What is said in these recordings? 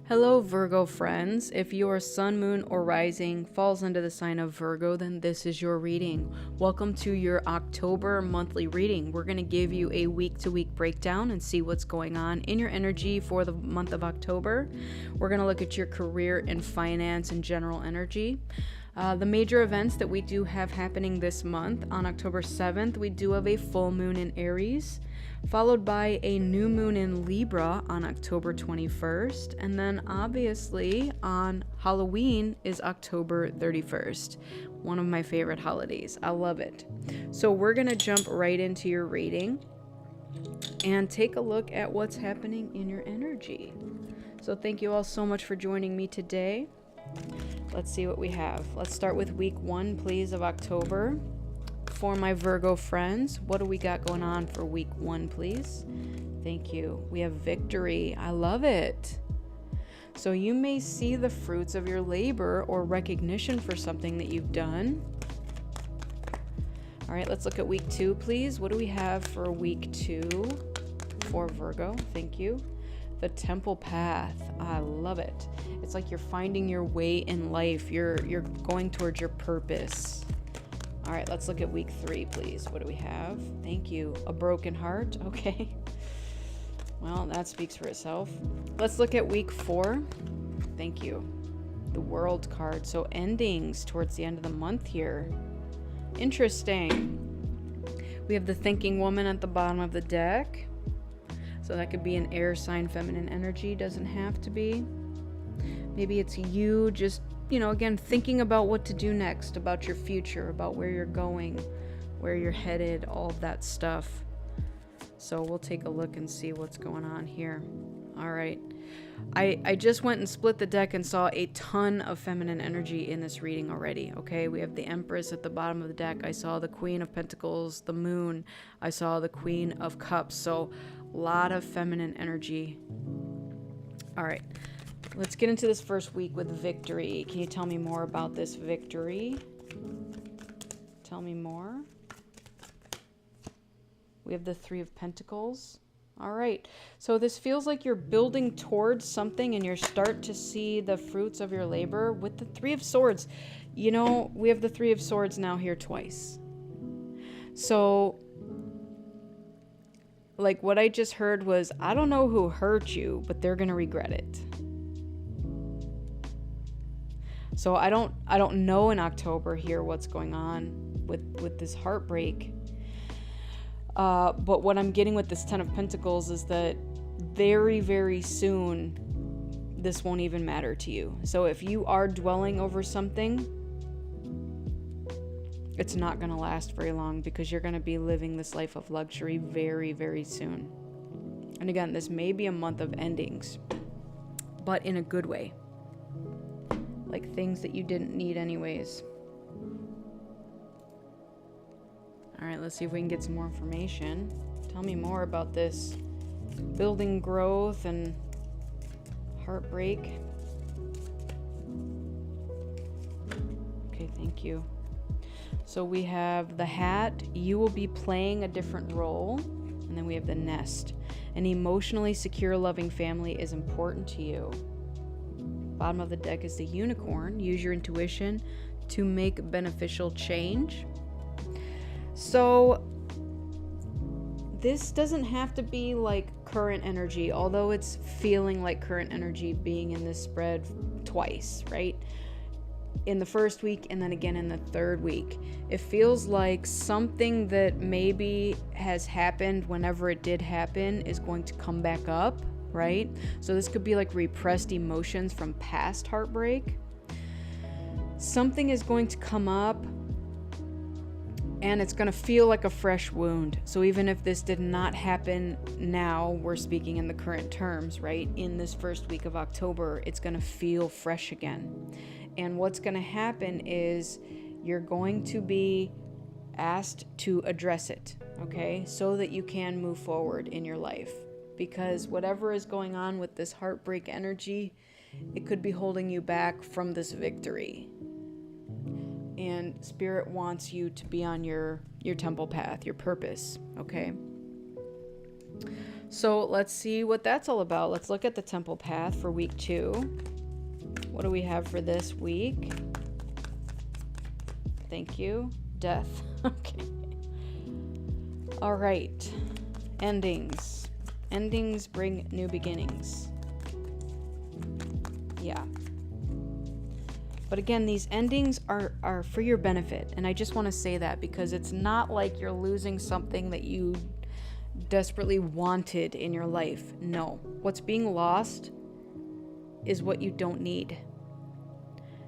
Hello, Virgo friends. If your sun, moon, or rising falls into the sign of Virgo, then this is your reading. Welcome to your October monthly reading. We're going to give you a week-to-week breakdown and see what's going on in your energy for the month of October. We're going to look at your career and finance and general energy. The major events that we do have happening this month: on October 7th, we do have a full moon in Aries, followed by a new moon in Libra on October 21st, and then obviously on Halloween is October 31st, one of my favorite holidays. I love it. So we're going to jump right into your reading and take a look at what's happening in your energy. So thank you all so much for joining me today. Let's see what we have. Let's start with week 1, please, of October. For my Virgo friends, what do we got going on for week 1, please? Thank you. We have victory. I love it. So you may see the fruits of your labor or recognition for something that you've done. All right, let's look at week 2, please. What do we have for week 2 for Virgo? Thank you. The Temple Path. I love it. It's like you're finding your way in life. You're going towards your purpose. All right, let's look at week 3, please. What do we have? Thank you. A broken heart. Okay. Well, that speaks for itself. Let's look at week 4. Thank you. The World card. So endings towards the end of the month here. Interesting. We have the Thinking Woman at the bottom of the deck. So that could be an air sign, feminine energy. Doesn't have to be. Maybe it's you just, again, thinking about what to do next, about your future, about where you're going, where you're headed, all of that stuff. So we'll take a look and see what's going on here. All right. I just went and split the deck and saw a ton of feminine energy in this reading already. Okay, we have the Empress at the bottom of the deck. I saw the Queen of Pentacles, the Moon. I saw the Queen of Cups. So a lot of feminine energy. All right. Let's get into this first week with victory. Can you tell me more about this victory? Tell me more. We have the Three of Pentacles. All right. So this feels like you're building towards something and you're starting to see the fruits of your labor with the Three of Swords. We have the Three of Swords now here twice. So like what I just heard was, I don't know who hurt you, but they're going to regret it. So I don't know in October here what's going on with this heartbreak. But what I'm getting with this Ten of Pentacles is that very, very soon this won't even matter to you. So if you are dwelling over something, it's not going to last very long because you're going to be living this life of luxury very, very soon. And again, this may be a month of endings, but in a good way. Like things that you didn't need anyways. All right, let's see if we can get some more information. Tell me more about this building growth and heartbreak. Okay, thank you. So we have the Hat. You will be playing a different role. And then we have the Nest. An emotionally secure, loving family is important to you. Bottom of the deck is the Unicorn. Use your intuition to make beneficial change. So this doesn't have to be like current energy, although it's feeling like current energy being in this spread twice, right? In the first week and then again in the third week. It feels like something that maybe has happened whenever it did happen is going to come back up, right? So this could be like repressed emotions from past heartbreak. Something is going to come up and it's going to feel like a fresh wound. So even if this did not happen now, we're speaking in the current terms, right? In this first week of October, it's going to feel fresh again. And what's going to happen is you're going to be asked to address it, okay? So that you can move forward in your life. Because whatever is going on with this heartbreak energy, it could be holding you back from this victory. And Spirit wants you to be on your temple path, your purpose, okay? So let's see what that's all about. Let's look at the temple path for week 2. What do we have for this week? Thank you. Death. Okay. All right. Endings. Endings bring new beginnings. Yeah. But again, these endings are for your benefit. And I just want to say that because it's not like you're losing something that you desperately wanted in your life. No. What's being lost is what you don't need.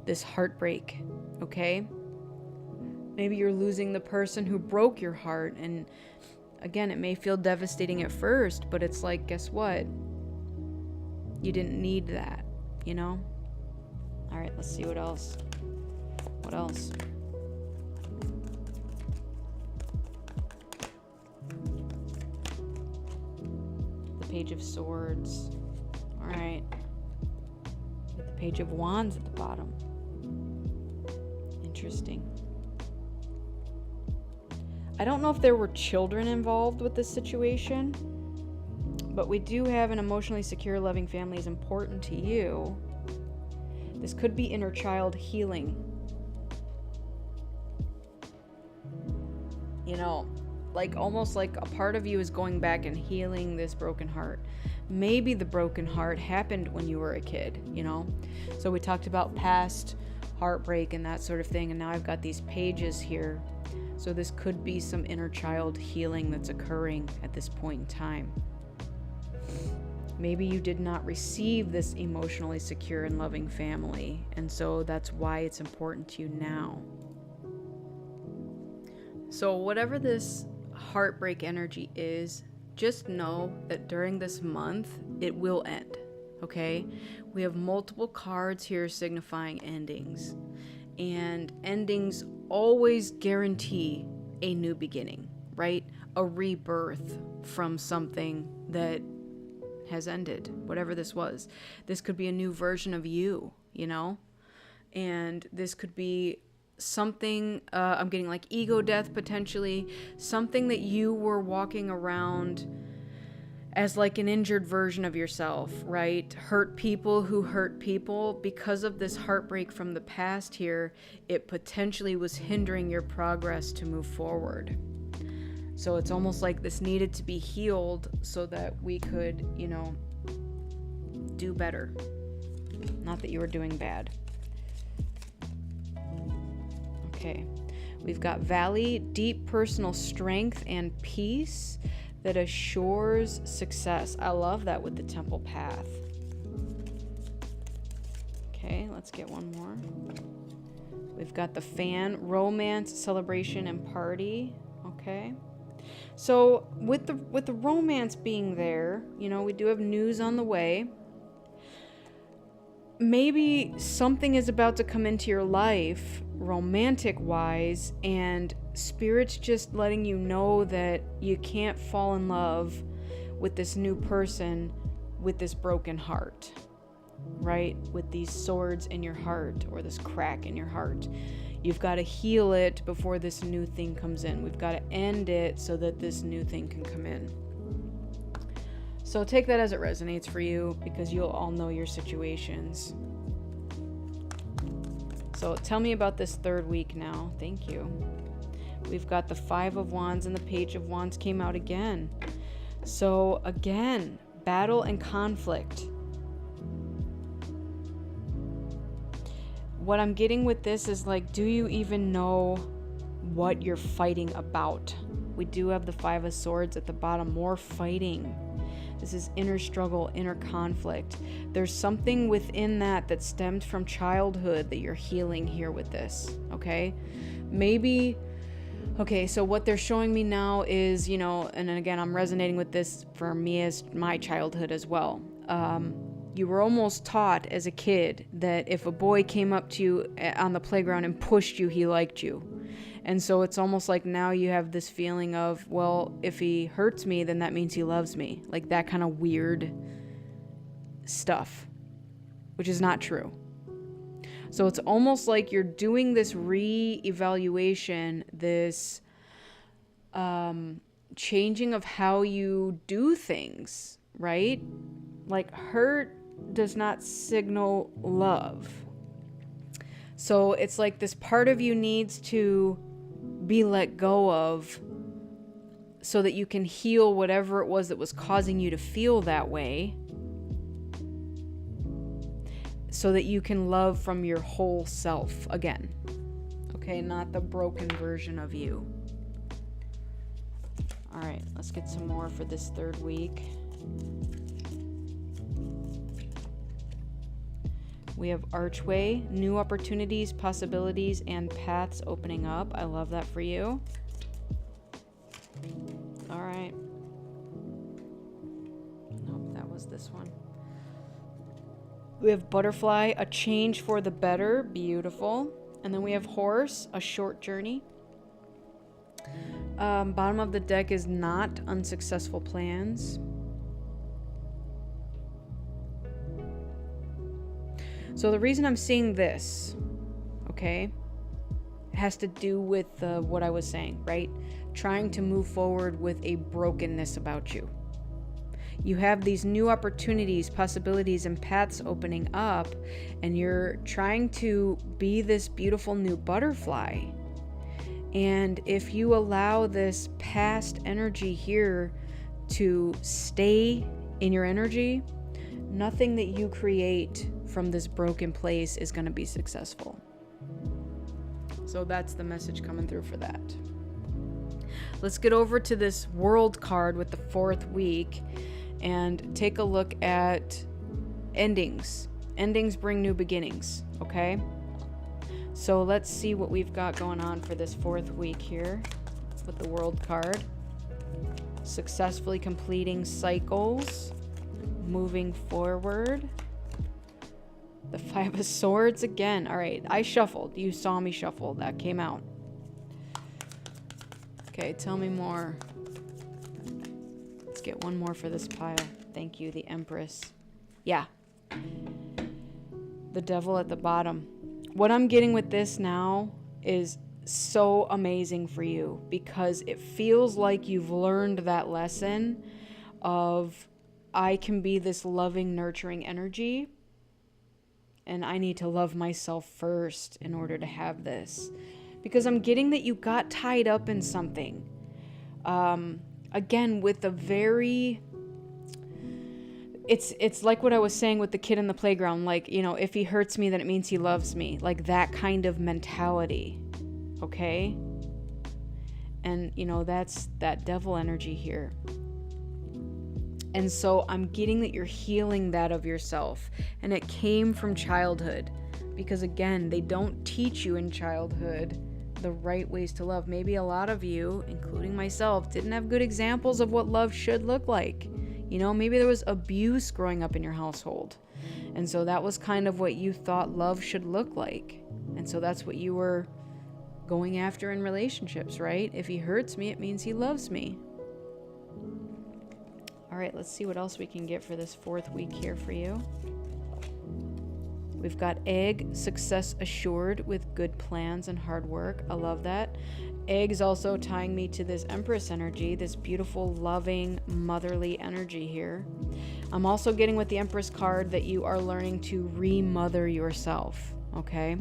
This heartbreak, okay? Maybe you're losing the person who broke your heart, and again, it may feel devastating at first, but it's like, guess what? You didn't need that, you know? All right, let's see what else. What else? The Page of Swords. All right. The Page of Wands at the bottom. Interesting. I don't know if there were children involved with this situation, but we do have an emotionally secure, loving family is important to you. This could be inner child healing. You know, like almost like a part of you is going back and healing this broken heart. Maybe the broken heart happened when you were a kid, you know? So we talked about past heartbreak and that sort of thing, and now I've got these pages here. So this could be some inner child healing that's occurring at this point in time. Maybe you did not receive this emotionally secure and loving family, and so that's why it's important to you now. So whatever this heartbreak energy is, just know that during this month, it will end, okay? We have multiple cards here signifying endings, and endings always guarantee a new beginning, right? A rebirth from something that has ended, whatever this was. This could be a new version of you, you know? And this could be something, I'm getting like ego death potentially, something that you were walking around as like an injured version of yourself, right? Hurt people who hurt people. Because of this heartbreak from the past here, it potentially was hindering your progress to move forward. So it's almost like this needed to be healed so that we could, you know, do better. Not that you were doing bad. Okay. We've got Valley, deep personal strength and peace that assures success. I love that with the Temple Path. Okay, let's get one more. We've got the Fan, romance, celebration, and party. Okay. So with the romance being there, you know, we do have news on the way. Maybe something is about to come into your life, romantic wise, and Spirit's just letting you know that you can't fall in love with this new person with this broken heart, right? With these swords in your heart or this crack in your heart. You've got to heal it before this new thing comes in. We've got to end it so that this new thing can come in. So take that as it resonates for you, because you'll all know your situations. So tell me about this third week now. Thank you. We've got the Five of Wands and the Page of Wands came out again. So again, battle and conflict. What I'm getting with this is like, do you even know what you're fighting about? We do have the Five of Swords at the bottom, more fighting. This is inner struggle, inner conflict. There's something within that stemmed from childhood that you're healing here with this, okay? Maybe, okay, so what they're showing me now is, you know, and again, I'm resonating with this for me as my childhood as well. You were almost taught as a kid that if a boy came up to you on the playground and pushed you, he liked you. And so it's almost like now you have this feeling of, well, if he hurts me, then that means he loves me. Like that kind of weird stuff, which is not true. So it's almost like you're doing this re-evaluation, this changing of how you do things, right? Like hurt does not signal love. So it's like this part of you needs to be let go of so that you can heal whatever it was that was causing you to feel that way, so that you can love from your whole self again. Okay, not the broken version of you. All right, let's get some more for this third week. We have archway, new opportunities, possibilities, and paths opening up. I love that for you. All right. Nope, that was this one. We have butterfly, a change for the better. Beautiful. And then we have horse, a short journey. Bottom of the deck is not unsuccessful plans. So the reason I'm seeing this, okay, has to do with what I was saying, right? Trying to move forward with a brokenness about you. You have these new opportunities, possibilities, and paths opening up, and you're trying to be this beautiful new butterfly. And if you allow this past energy here to stay in your energy, nothing that you create from this broken place is going to be successful. So that's the message coming through for that. Let's get over to this world card with the fourth week and take a look at endings. Endings bring new beginnings, okay? So let's see what we've got going on for this fourth week here with the world card. Successfully completing cycles, moving forward. The Five of Swords again. All right, I shuffled. You saw me shuffle. That came out. Okay, tell me more. Let's get one more for this pile. Thank you, the Empress. Yeah. The Devil at the bottom. What I'm getting with this now is so amazing for you, because it feels like you've learned that lesson of I can be this loving, nurturing energy, and I need to love myself first in order to have this. Because I'm getting that you got tied up in something. Again, with a very... It's like what I was saying with the kid in the playground. Like, you know, if he hurts me, then it means he loves me. Like that kind of mentality. Okay? And, you know, that's that devil energy here. And so I'm getting that you're healing that of yourself. And it came from childhood. Because again, they don't teach you in childhood the right ways to love. Maybe a lot of you, including myself, didn't have good examples of what love should look like. You know, maybe there was abuse growing up in your household. And so that was kind of what you thought love should look like. And so that's what you were going after in relationships, right? If he hurts me, it means he loves me. All right, let's see what else we can get for this fourth week here for you. We've got egg, success assured with good plans and hard work. I love that. Egg is also tying me to this Empress energy, this beautiful, loving, motherly energy here. I'm also getting with the Empress card that you are learning to remother yourself, okay?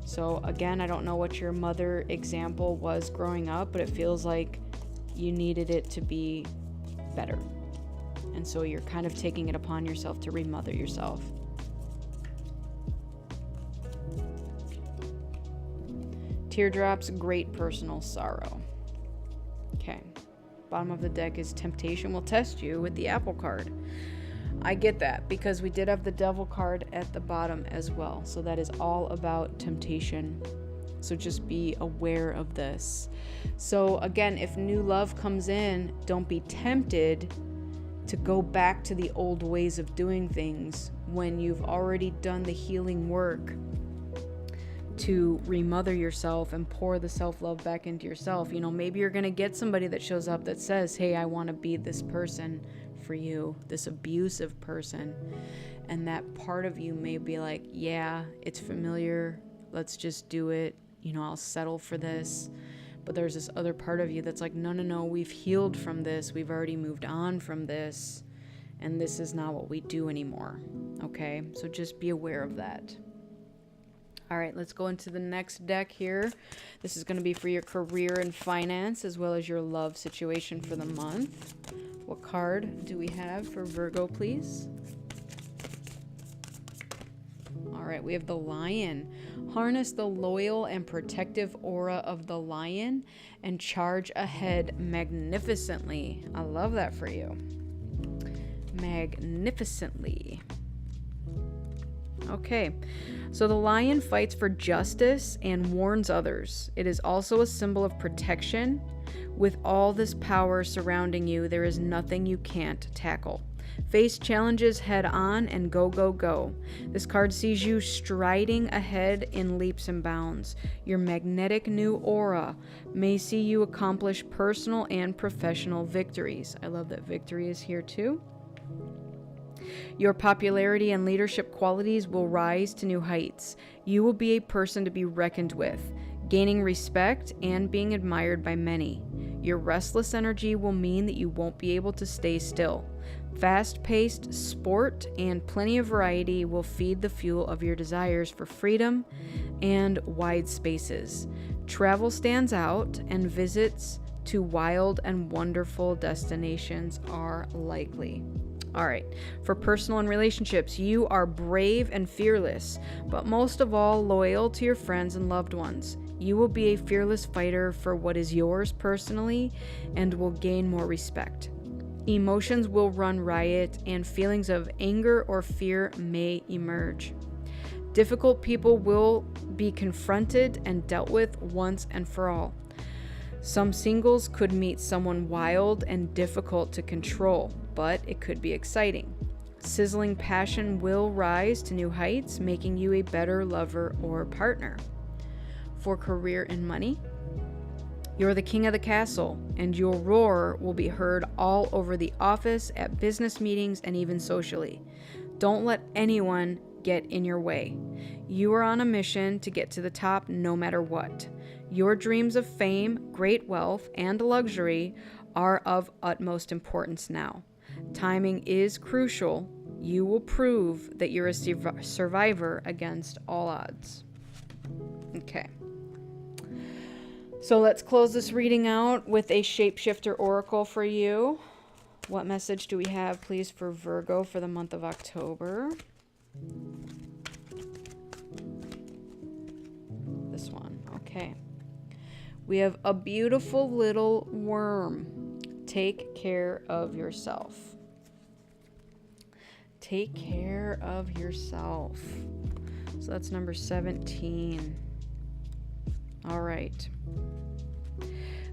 So again, I don't know what your mother example was growing up, but it feels like you needed it to be better. And so you're kind of taking it upon yourself to remother yourself. Teardrops, great personal sorrow. Okay. Bottom of the deck is temptation will test you with the apple card. I get that because we did have the devil card at the bottom as well. So that is all about temptation. So just be aware of this. So again, if new love comes in, don't be tempted to go back to the old ways of doing things when you've already done the healing work to remother yourself and pour the self-love back into yourself. You know, maybe you're going to get somebody that shows up that says, hey, I want to be this person for you, this abusive person. And that part of you may be like, yeah, it's familiar. Let's just do it. You know, I'll settle for this. But there's this other part of you that's like, no, we've healed from this. We've already moved on from this. And this is not what we do anymore. Okay? So just be aware of that. All right, let's go into the next deck here. This is going to be for your career and finance, as well as your love situation for the month. What card do we have for Virgo, please? All right, we have the Lion. Harness the loyal and protective aura of the Lion and charge ahead magnificently. I love that for you. Magnificently. Okay, so the Lion fights for justice and warns others. It is also a symbol of protection. With all this power surrounding you, there is nothing you can't tackle. Face challenges head on and go, go, go. This card sees you striding ahead in leaps and bounds. Your magnetic new aura may see you accomplish personal and professional victories. I love that victory is here too. Your popularity and leadership qualities will rise to new heights. You will be a person to be reckoned with, gaining respect and being admired by many. Your restless energy will mean that you won't be able to stay still. Fast-paced sport and plenty of variety will feed the fuel of your desires for freedom and wide spaces. Travel stands out, and visits to wild and wonderful destinations are likely. All right, for personal and relationships, you are brave and fearless, but most of all, loyal to your friends and loved ones. You will be a fearless fighter for what is yours personally and will gain more respect. Emotions will run riot, and feelings of anger or fear may emerge. Difficult people will be confronted and dealt with once and for all. Some singles could meet someone wild and difficult to control, but it could be exciting. Sizzling passion will rise to new heights, making you a better lover or partner. For career and money, you're the king of the castle, and your roar will be heard all over the office, at business meetings, and even socially. Don't let anyone get in your way. You are on a mission to get to the top no matter what. Your dreams of fame, great wealth, and luxury are of utmost importance now. Timing is crucial. You will prove that you're a survivor against all odds. Okay. So let's close this reading out with a shapeshifter oracle for you. What message do we have, please, for Virgo for the month of October? This one. Okay. We have a beautiful little worm. Take care of yourself. Take care of yourself. So that's number 17. All right.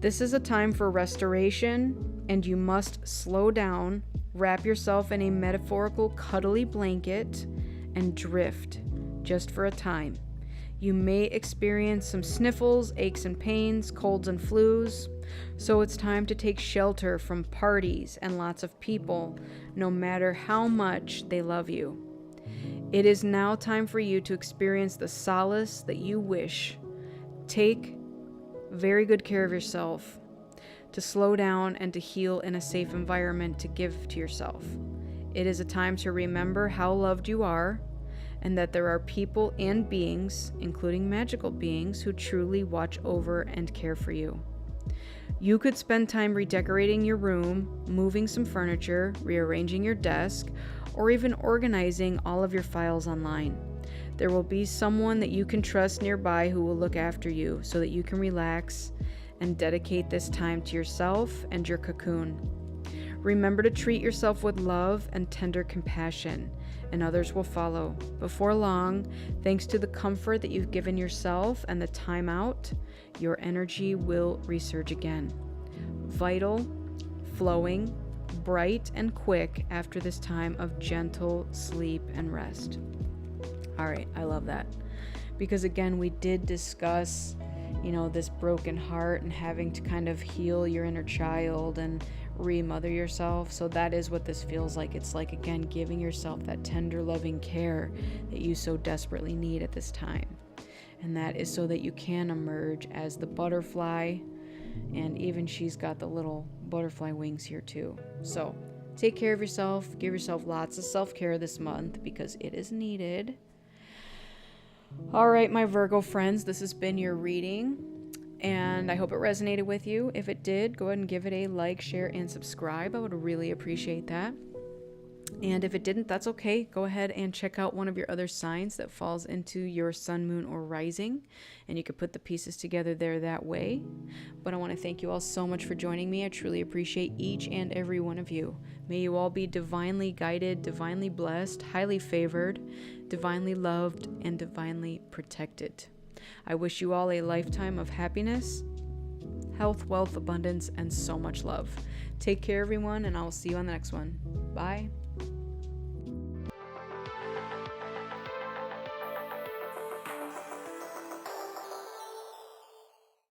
This is a time for restoration, and you must slow down, wrap yourself in a metaphorical cuddly blanket, and drift just for a time. You may experience some sniffles, aches and pains, colds and flus, so it's time to take shelter from parties and lots of people, no matter how much they love you. It is now time for you to experience the solace that you wish. Take very good care of yourself, to slow down and to heal in a safe environment to give to yourself. It is a time to remember how loved you are, and that there are people and beings, including magical beings, who truly watch over and care for you. You could spend time redecorating your room, moving some furniture, rearranging your desk, or even organizing all of your files online. There will be someone that you can trust nearby who will look after you so that you can relax and dedicate this time to yourself and your cocoon. Remember to treat yourself with love and tender compassion, and others will follow. Before long, thanks to the comfort that you've given yourself and the time out, your energy will resurge again. Vital, flowing, bright, and quick after this time of gentle sleep and rest. All right, I love that. Because again, we did discuss, this broken heart and having to kind of heal your inner child and remother yourself. So that is what this feels like. It's like, again, giving yourself that tender, loving care that you so desperately need at this time. And that is so that you can emerge as the butterfly And even she's got the little butterfly wings here too. So take care of yourself. Give yourself lots of self-care this month because it is needed. All right, my Virgo friends, this has been your reading, and I hope it resonated with you. If it did, go ahead and give it a like, share, and subscribe. I would really appreciate that. And if it didn't, that's okay. Go ahead and check out one of your other signs that falls into your sun, moon, or rising, and you can put the pieces together there that way. But I want to thank you all so much for joining me. I truly appreciate each and every one of you. May you all be divinely guided, divinely blessed, highly favored, divinely loved, and divinely protected. I wish you all a lifetime of happiness, health, wealth, abundance, and so much love. Take care, everyone, and I will see you on the next one. Bye.